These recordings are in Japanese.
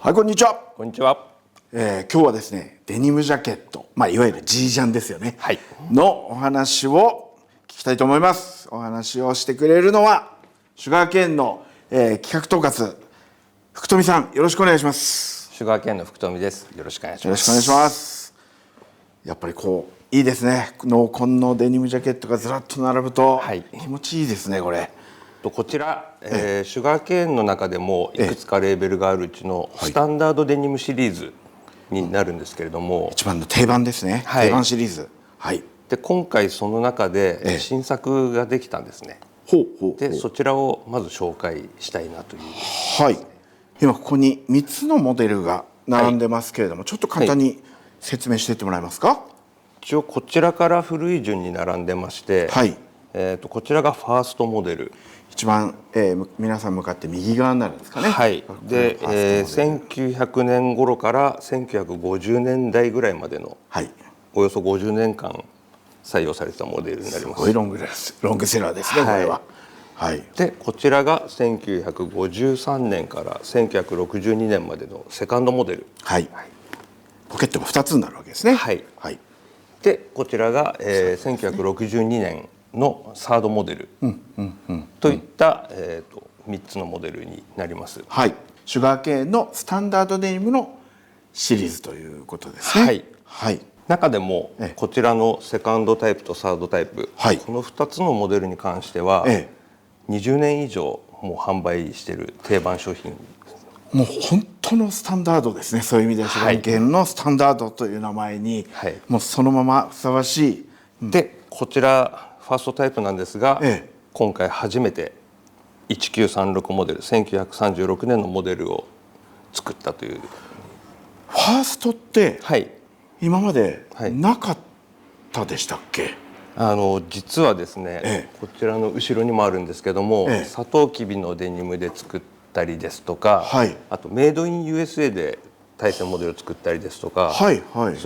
はい、こんにちは。こんにちは。今日はですね、デニムジャケット、いわゆるジージャンですよね、はい、のお話を聞きたいと思います。お話をしてくれるのはシュガーケーンの、企画統括福富さん、よろしくお願いします。シュガーケーンの福富です。よろしくお願いします。よろしくお願いします。やっぱりいいですね。濃紺のデニムジャケットがずらっと並ぶと、はい、気持ちいいですね。これこちら、シュガーケーンの中でもいくつかレーベルがあるうちのスタンダードデニムシリーズになるんですけれども、一番の定番ですね、はい、定番シリーズ。はい。で今回その中で新作ができたんですね。でそちらをまず紹介したいなという。はい。今ここに3つのモデルが並んでますけれども、ちょっと簡単に説明していってもらえますか。一応こちらから古い順に並んでまして、はい。こちらがファーストモデル。一番、皆さん向かって右側になるんですかね。はい。で、1900年頃から1950年代ぐらいまでの、はい、およそ50年間採用されたモデルになります。すごいロングセラーですね、これは。はい。でこちらが1953年から1962年までのセカンドモデル。はい。ポケットが2つになるわけですね。はい。はい。でこちらが、1962年のサードモデルといった、3つのモデルになります。はい。シュガーケーンのスタンダードデニムのシリーズということですね。はい。はい。中でもこちらのセカンドタイプとサードタイプ、はい、この2つのモデルに関しては、20年以上もう販売している定番商品。もう本当のスタンダードですね。そういう意味ではシュガーケーンのスタンダードという名前に、もうそのままふさわしい。でこちらファーストタイプなんですが、今回初めて1936モデル、1936年のモデルを作ったという。ファーストって、はい、今までなかったでしたっけ？実はですね、こちらの後ろにもあるんですけども、サトウキビのデニムで作ったりですとか、あとメイドイン USA で対戦モデルを作ったりですとか、そうい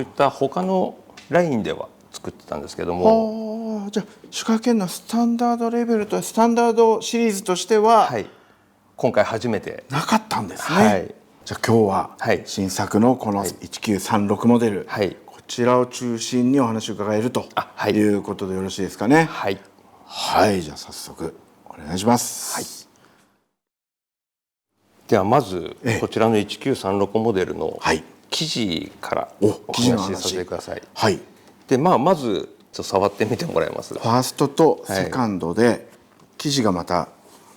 った他のラインでは作ってたんですけども、じゃあシュガーケーンのスタンダードレベルとスタンダードシリーズとしては、今回初めてなかったんですね。じゃあ今日は新作のこの1936モデル、こちらを中心にお話を伺えるということでよろしいですかね。はい、じゃあ早速お願いします。ではまずこちらの1936モデルの生地からお話しさせてください。でまず触ってみてもらえます？ファーストとセカンドで生地がまた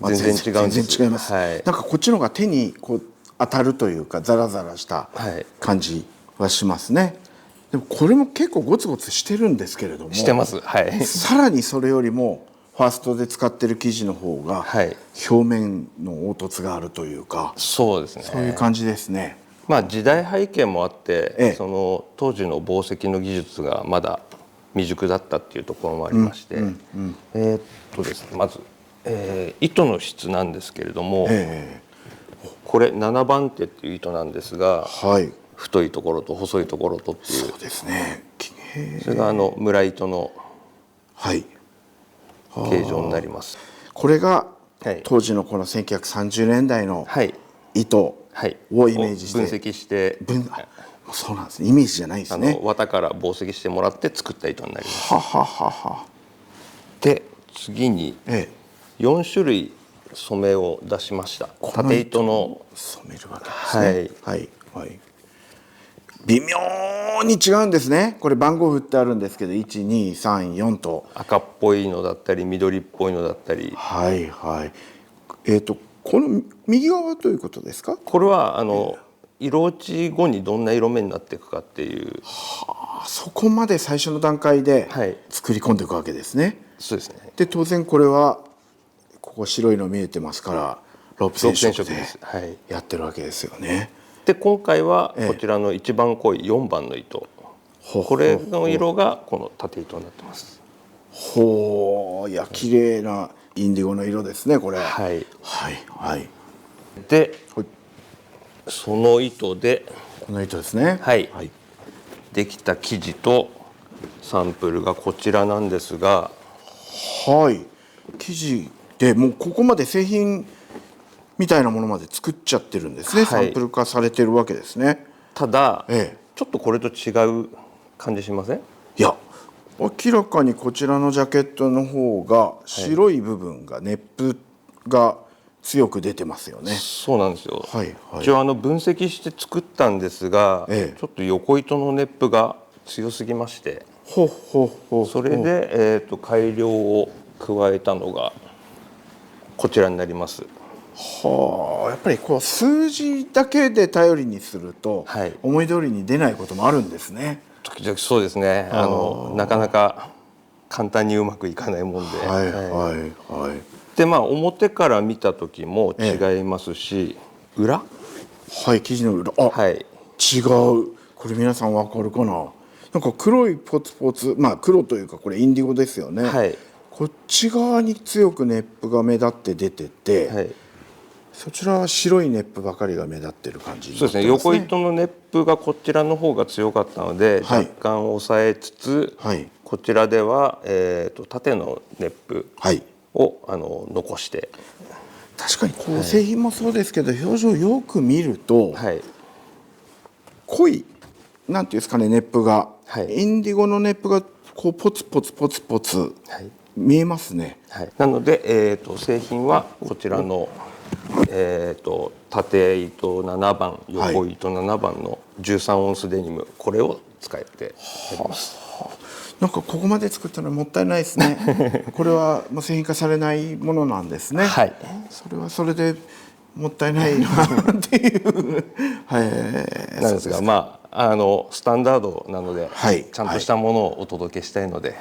全然違うんです。全然違います。なんかこっちの方が手に当たるというかザラザラした感じはしますね。でもこれも結構ゴツゴツしてるんですけれども、してます。さらにそれよりもファーストで使ってる生地の方が表面の凹凸があるというか、そうですね。そういう感じですね。時代背景もあって、その当時の紡績の技術がまだ未熟だったっていうところもありまして、ですね、まず、糸の質なんですけれども、これ7番手っていう糸なんですが、太いところと細いところとっていう。そうですね。それが村糸の形状になります。これが当時のこの1930年代の糸をイメージして分析して、そうなんですね。イメージじゃないですね。綿から紡績してもらって作った糸になります。で次に4種類染めを出しました。縦糸の染めるわけですね。微妙に違うんですね。これ番号振ってあるんですけど、1、2、3、4と赤っぽいのだったり緑っぽいのだったり。この右側はどういうことですか？これは色落ち後にどんな色目になっていくかっていう。そこまで最初の段階で作り込んでいくわけですね。そうですね。で当然これはここ白いの見えてますからロープ染色でやってるわけですよね。で今回はこちらの一番濃い4番の糸、これの色がこの縦糸になってます。いや綺麗なインディゴの色ですねこれ。でその糸でこの糸ですね。できた生地とサンプルがこちらなんですが、生地でもうここまで製品みたいなものまで作っちゃってるんですね、サンプル化されてるわけですね。ただ、ちょっとこれと違う感じしません？いや、明らかにこちらのジャケットの方が白い部分が熱風が強く出てますよね。そうなんですよ。はいはい、一応分析して作ったんですが、ちょっと横糸の熱風が強すぎまして、それで、改良を加えたのがこちらになります。はあ、やっぱりこう数字だけで頼りにすると、思い通りに出ないこともあるんですね。時々そうですね。なかなか簡単にうまくいかないもんで。で表から見た時も違いますし、裏？はい、生地の裏。違う。これ皆さんわかるかな。なんか黒いポツポツ、黒というかこれインディゴですよね。こっち側に強く熱風が目立って出てて、そちらは白い熱風ばかりが目立ってる感じになってますね。そうですね。横糸の熱風がこちらの方が強かったので、若干抑えつつ、こちらでは、縦の熱風を、残して。確かにこう製品もそうですけど、表情をよく見ると、濃いなんていうんですかね、熱風が、インディゴの熱風がこうポツポツポツポツ見えますね。なので、製品はこちらの縦糸7番横糸7番の13オンスデニム、これを使ってやります。なんかここまで作ったのはもったいないですね。これはもう製品化されないものなんですね。それはそれでもったいないなっていうなんですが、スタンダードなので、ちゃんとしたものをお届けしたいので、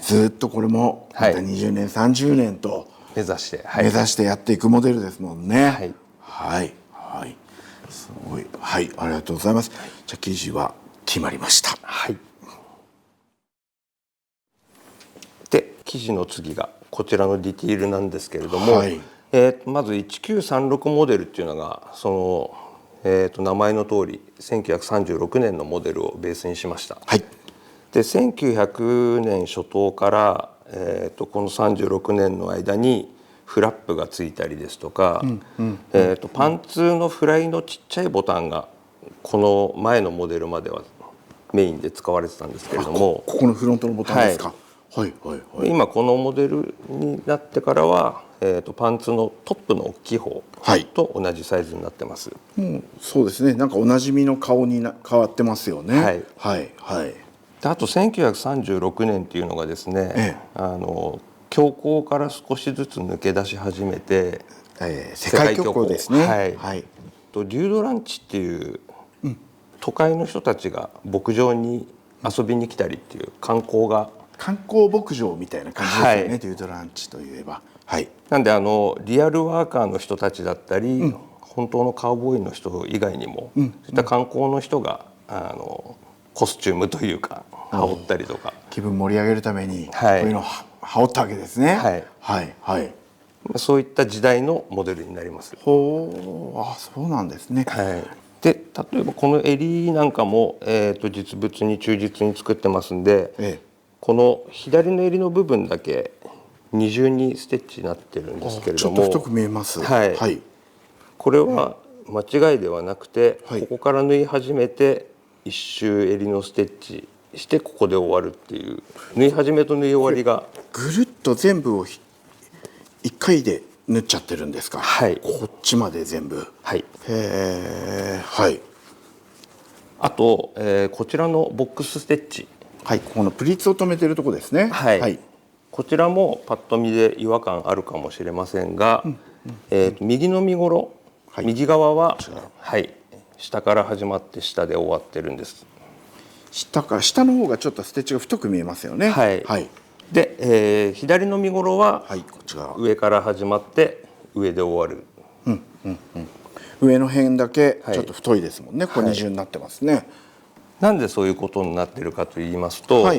ずっとこれもまた20年30年と目指してやっていくモデルですもんね。すごい。ありがとうございます。じゃあ生地は決まりました。で生地の次がこちらのディティールなんですけれども、まず1936モデルっていうのがその、名前の通り1936年のモデルをベースにしました。で1900年初頭から、この36年の間にフラップがついたりですとか、パンツのフライのちっちゃいボタンがこの前のモデルまではメインで使われてたんですけれども、ここのフロントのボタンですか。今このモデルになってからは、パンツのトップの大きい方と同じサイズになってます。もうそうですね。なんかおなじみの顔に変わってますよね。であと1936年っていうのがですね、恐慌から少しずつ抜け出し始めて、世界恐慌ですね。デュードランチっていう、都会の人たちが牧場に遊びに来たりっていう観光牧場みたいな感じですよね、デュードランチといえば。なんでリアルワーカーの人たちだったり、本当のカウボーイの人以外にも、そういった観光の人がコスチュームというか羽織ったりとか、気分盛り上げるためにこういうのを羽織ったわけですね。そういった時代のモデルになります。そうなんですね。で例えばこの襟なんかも、実物に忠実に作ってますんで、この左の襟の部分だけ二重にステッチになってるんですけれども、ちょっと太く見えます。これは間違いではなくて、ここから縫い始めて一周襟のステッチしてここで終わるっていう、縫い始めと縫い終わりがぐるっと全部を一回で縫っちゃってるんですか。こっちまで全部。あと、こちらのボックスステッチ、ここのプリーツを留めてるとこですね。こちらもパッと見で違和感あるかもしれませんが、右の身ごろ、右側は、下から始まって下で終わってるんです。下の方がちょっとステッチが太く見えますよね。で、左の身ごろは上から始まって上で終わる。上の辺だけちょっと太いですもんね。ここ二重になってますね。なんでそういうことになってるかと言いますと、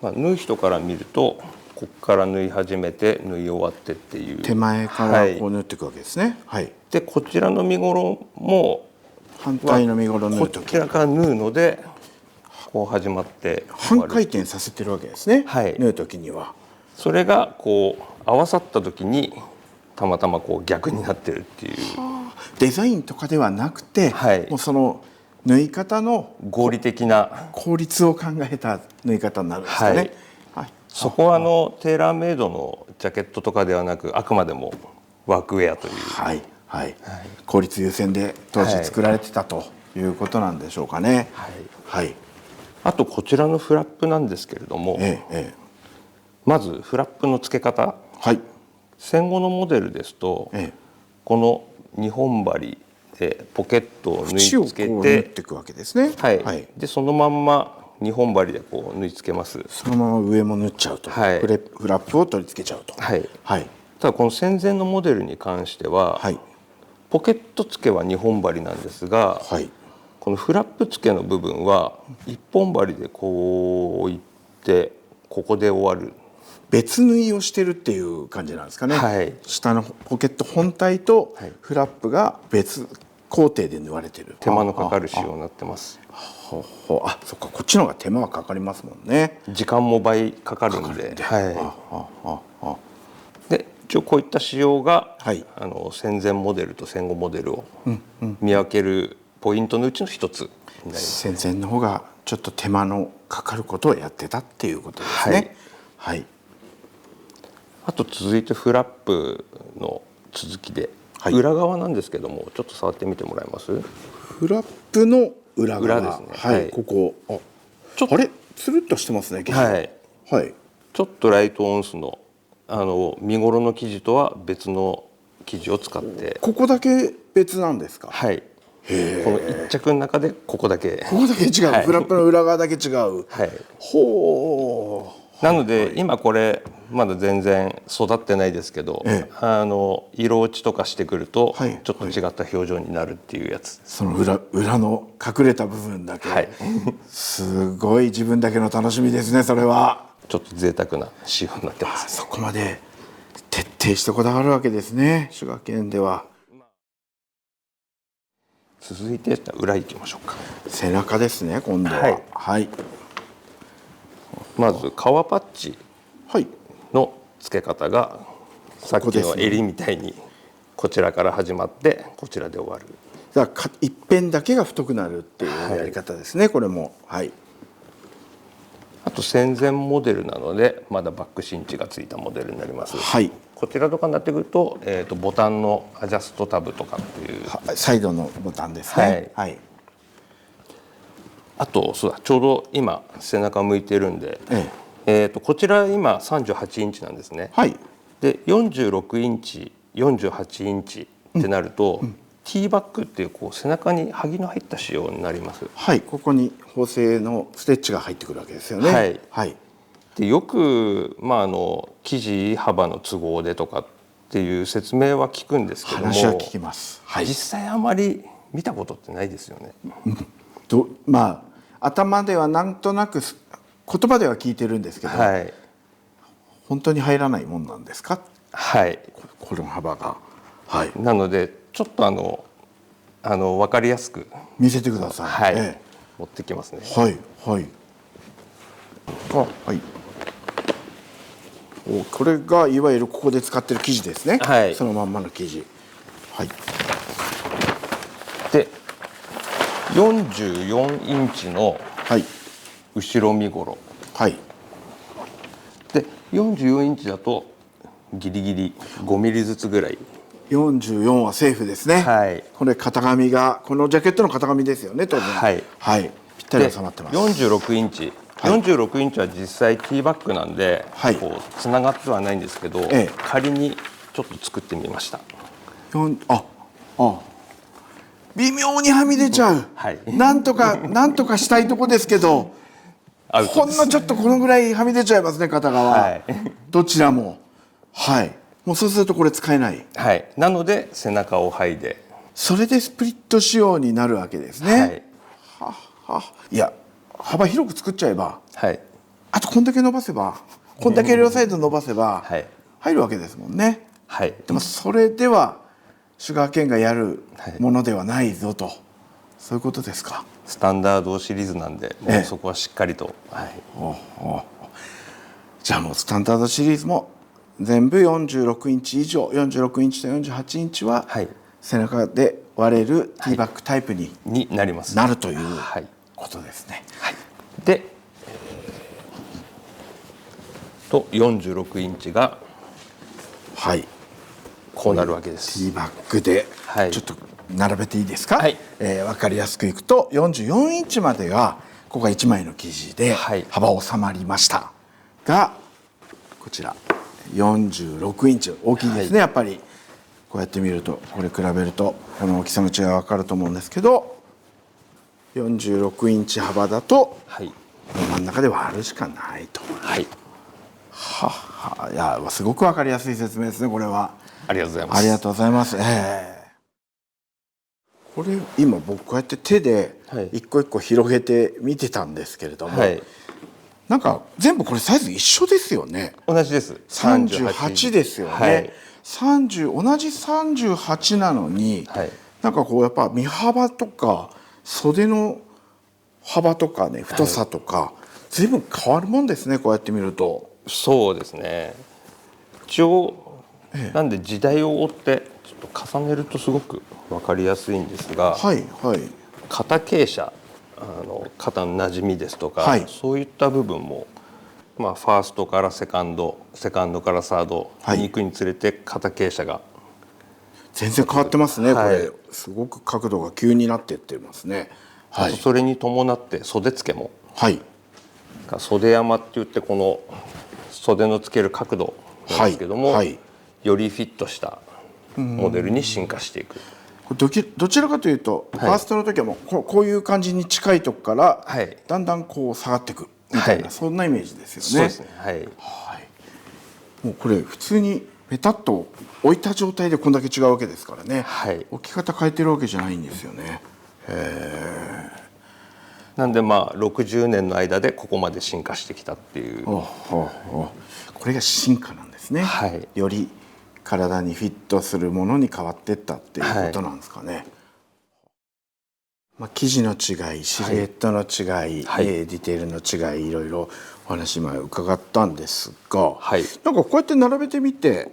縫う人から見るとここから縫い始めて縫い終わってっていう手前からこう縫っていくわけですね。でこちらの身ごろも反対の身ごろ縫うとこちらから縫うのでこう始まって半回転させてるわけですね。縫う時にはそれがこう合わさった時にたまたまこう逆になってるっていう。デザインとかではなくて、もうその縫い方の合理的な効率を考えた縫い方になるんですかね。そこはテーラーメイドのジャケットとかではなく、あくまでもワークウェアという、効率優先で当時作られてたということなんでしょうかね。あとこちらのフラップなんですけれども、まずフラップの付け方、戦後のモデルですと、この2本針でポケットを縫い付けて、でそのまんま2本針でこう縫い付けます。そのまま上も縫っちゃうと、フラップを取り付けちゃうと。ただこの戦前のモデルに関しては、ポケット付けは2本針なんですが、このフラップ付けの部分は1本針でこういってここで終わる。別縫いをしてるっていう感じなんですかね。下のポケット本体とフラップが別工程で縫われてる。手間のかかる仕様になってます。そっか、こっちの方が手間はかかりますもんね。時間も倍かかるんで。で一応こういった仕様が、戦前モデルと戦後モデルを見分けるポイントのうちの一つになります。戦前の方がちょっと手間のかかることをやってたっていうことですね。あと続いてフラップの続きで、裏側なんですけども、ちょっと触ってみてもらえます？フラップの裏ですね。ここあれつるっとしてますね。ちょっとライトオンスの身ごろの生地とは別の生地を使って。ここだけ別なんですか？この一着の中でここだけ違う。フラップの裏側だけ違う。なので今これまだ全然育ってないですけど、色落ちとかしてくるとちょっと違った表情になるっていうやつ。その裏の隠れた部分だけ、すごい自分だけの楽しみですね。それはちょっと贅沢な仕様になってます。そこまで徹底してこだわるわけですね、滋賀県では。続いて裏行きましょうか。背中ですね、今度は。まず革パッチの付け方がさっきの襟みたいにこちらから始まってこちらで終わる。だから一辺だけが太くなるっていうやり方ですね、これも。あと戦前モデルなのでまだバックシンチがついたモデルになります。こちらとかになってくると、ボタンのアジャストタブとかっていうサイドのボタンですね。あとちょうど今背中向いてるんで、こちら今38インチなんですね。で46インチ48インチってなると、ティーバッグっていう背中に萩の入った仕様になります。ここに縫製のステッチが入ってくるわけですよね。でよく生地幅の都合でとかっていう説明は聞くんですけども、話は聞きます。実際あまり見たことってないですよね。頭ではなんとなく言葉では聞いてるんですけど、本当に入らないもんなんですか？この幅が。なのでちょっと分かりやすく見せてください。持ってきますね。これがいわゆるここで使ってる生地ですね。そのまんまの生地。で44インチの後ろ身ごろ。で44インチだとギリギリ5ミリずつぐらい。44はセーフですね。これ型紙がこのジャケットの型紙ですよね、当然。ぴったり収まってます。46インチ。46インチは実際ティーバッグなんでつながってはないんですけど、仮にちょっと作ってみました。微妙にはみ出ちゃう。なんとかしたいとこですけど、ほんのちょっとこのぐらいはみ出ちゃいますね、片側。どちらも。もうそうするとこれ使えない。なので背中を剥いで、それでスプリット仕様になるわけですね。いや、幅広く作っちゃえば、あとこんだけ伸ばせば、こんだけ両サイド伸ばせば入るわけですもんね。でもそれでは滋賀県がやるものではないぞと、そういうことですか。スタンダードシリーズなんで、もうそこはしっかりと。じゃあもうスタンダードシリーズも全部46インチ以上、46インチと48インチは背中で割れるティーバッグタイプになります。なるということですね。で、46インチがこうなるわけです。ティーバッグでちょっと並べていいですか。分かりやすくいくと44インチまではここが1枚の生地で幅収まりましたが、こちら46インチ大きいですね。やっぱりこうやって見ると、これ比べるとこの大きさの違いが分かると思うんですけど、46インチ幅だと真ん中で割るしかないと。いや、すごく分かりやすい説明ですね、これは。ありがとうございます。ありがとうございます。これ今僕こうやって手で一個一個広げて見てたんですけれども、なんか全部これサイズ一緒ですよね。同じです。38ですよね。同じ38なのに、なんかこうやっぱ身幅とか袖の幅とかね、太さとか随分変わるもんですね、こうやって見ると。そうですね。一応なんで時代を追ってちょっと重ねるとすごく分かりやすいんですが、肩傾斜、肩のなじみですとか、そういった部分も、ファーストからセカンドからサードに行くにつれて肩傾斜が全然変わってますね。これすごく角度が急になっていってますね。それに伴って袖付けも、袖山っていってこの袖のつける角度なんですけども、よりフィットしたモデルに進化していく。どちらかというと、ファーストの時はもうこういう感じに近いとこからだんだんこう下がっていくみたいな、そんなイメージですよね。そうですね。もうこれ普通にペタッと置いた状態でこんだけ違うわけですからね。置き方変えてるわけじゃないんですよね。なんで60年の間でここまで進化してきたっていう。これが進化なんですね。より体にフィットするものに変わっていったっていうことなんですかね。生地の違い、シルエットの違い、ディテールの違い、いろいろお話今伺ったんですが、なんかこうやって並べてみて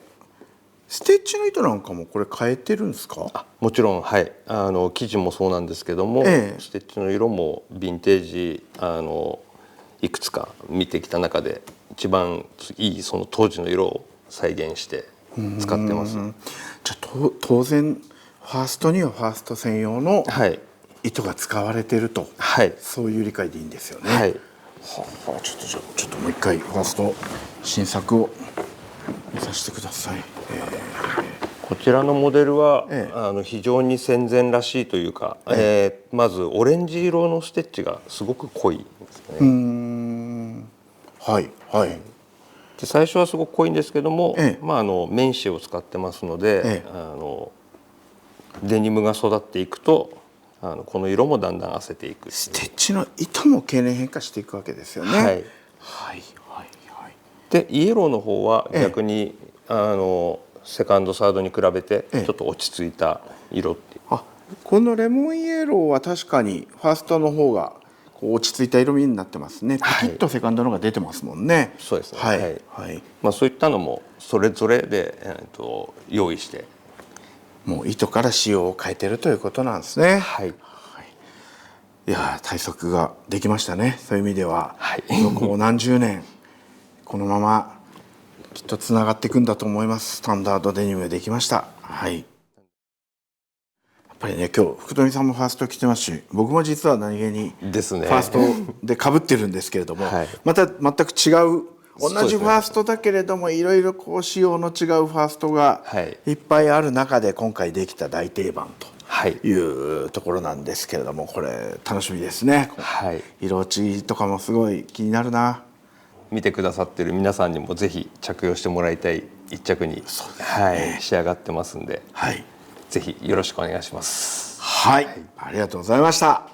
ステッチの糸なんかもこれ変えてるんですか？もちろん、生地もそうなんですけども、ステッチの色もヴィンテージいくつか見てきた中で一番いいその当時の色を再現して使ってます。じゃあ当然ファーストにはファースト専用の糸が使われていると、そういう理解でいいんですよね。ちょっともう一回ファースト新作を見させてください。こちらのモデルは、非常に戦前らしいというか、まずオレンジ色のステッチがすごく濃いですね。で最初はすごく濃いんですけども、メンシを使ってますので、デニムが育っていくとこの色もだんだん褪せていく。ステッチの糸も経年変化していくわけですよね。でイエローの方は逆に、セカンドサードに比べてちょっと落ち着いた色っていう。このレモンイエローは確かにファーストの方がこう落ち着いた色味になってますね。パキッとセカンドの方が出てますもんね。そうですね。そういったのもそれぞれで、用意してもう糸から仕様を変えてるということなんですね。いや対策ができましたね。そういう意味では、もう何十年このままきっとつながっていくんだと思います。スタンダードデニムできました。やっぱりね、今日福富さんもファースト着てますし、僕も実は何気にファーストで被ってるんですけれども、また全く違う同じファーストだけれどもいろいろこう仕様の違うファーストがいっぱいある中で今回できた大定番というところなんですけれども、これ楽しみですね。色落ちとかもすごい気になるな。見てくださってる皆さんにもぜひ着用してもらいたい一着に、仕上がってますんで、ぜひよろしくお願いします。ありがとうございました。